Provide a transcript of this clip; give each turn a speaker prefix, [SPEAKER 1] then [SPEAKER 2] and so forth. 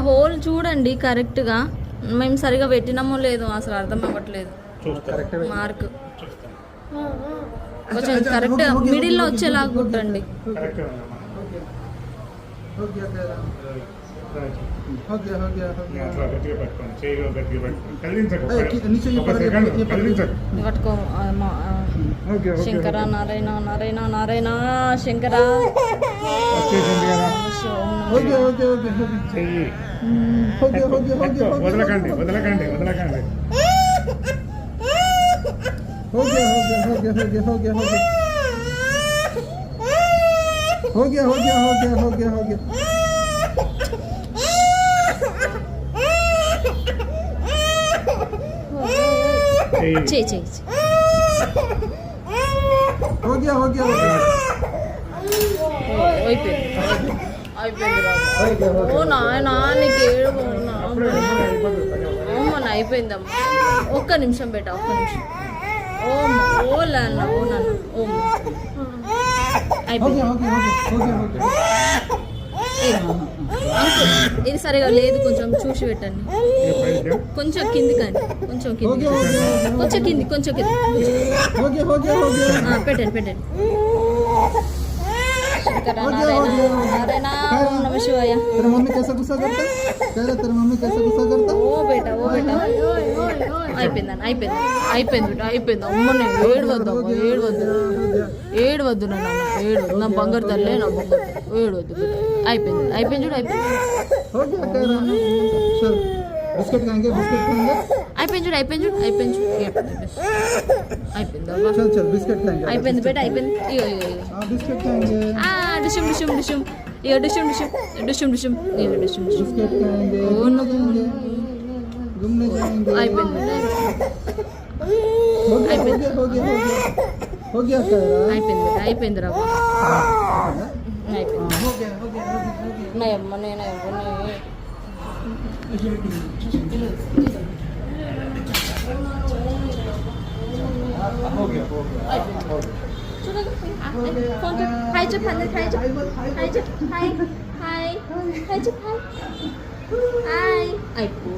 [SPEAKER 1] Whole చూడండి కరెక్ట్గా, మేము సరిగా పెట్టినామో లేదో అసలు అర్థం అవ్వట్లేదు. మార్క్ కొంచెం కరెక్ట్ మిడిల్లో వచ్చేలాగా కుట్టండి. పట్టుకో శంకర నారాయణ నారాయణ నారాయణ శంకర.
[SPEAKER 2] వదలకండి వదలకండి వదలకండి. हो गया हो गया हो गया हो गया हो गया हो गया हो गया हो गया हो गया हो गया
[SPEAKER 1] चे
[SPEAKER 2] हो गया हो गया हो गया
[SPEAKER 1] అయిపోయిందమ్మా. ఒక్క నిమిషం బేట, ఒక్క నిమిషం. ఓం ఓ నాన్న ఓ నాన్న ఓం అయిపోయింది. ఇది సరిగా లేదు, కొంచెం చూసి పెట్టండి. కొంచెం కింది కానీ, కొంచెం కింది, కొంచెం కింది, కొంచెం కింది పెట్టండి పెట్టండి. శంకర నారాయణ నారాయణ ఓం నమః శివాయ.
[SPEAKER 2] तेरा मम्मी कैसा गुस्सा करता है? कह रहा तेरा मम्मी कैसा गुस्सा करता है?
[SPEAKER 1] ఓ బేట ఓ బేట. అయిపోయిందని అయిపోయింది అయిపోయింది బేట అయిపోయింది. అమ్మనే ఏడవద్దు ఏడవద్దు ఏడవద్దు నాన్న ఏడవద్దు. నా బంగారు తల్లే నా బంగారు ఏడవద్దు బేట. అయిపోయింది అయిపోయింది చూడు అయిపోయింది.
[SPEAKER 2] बिस्किट खाएंगे बिस्किट खाएंगे.
[SPEAKER 1] అయిపోయింది చూడు అయిపోయింది చూడు అయిపోయింది చూడు అయిపోయింది.
[SPEAKER 2] चल चल बिस्किट खाएंगे.
[SPEAKER 1] అయిపోయింది బేట అయిపోయింది. ఇగో ఇగో ఇగో
[SPEAKER 2] बिस्किट खाएंगे.
[SPEAKER 1] డిషుమ్ డిషుమ్ డిషుమ్ ఇగో డిషుమ్ డిషుమ్ డిషుమ్ డిషుమ్ ఇగో డిషుమ్ డిషుమ్.
[SPEAKER 2] बिस्किट खाएंगे. घूमने जाएंगे घूमने जाएंगे.
[SPEAKER 1] అయిపోయింది
[SPEAKER 2] हो गया हो गया हो गया हो गया कह रहा.
[SPEAKER 1] అయిపోయింది బేట అయిపోయింది రా అయిపోయింది.
[SPEAKER 2] हो गया हो गया हो गया.
[SPEAKER 1] నయమ్మ నేను
[SPEAKER 2] हो गया हो गया.
[SPEAKER 1] హాయ్ చెప్పండి హాయ్ చెప్పండి హాయ్ చెప్పండి హాయ్ హాయ్ హాయ్ చెప్పండి హాయ్ అయిపో.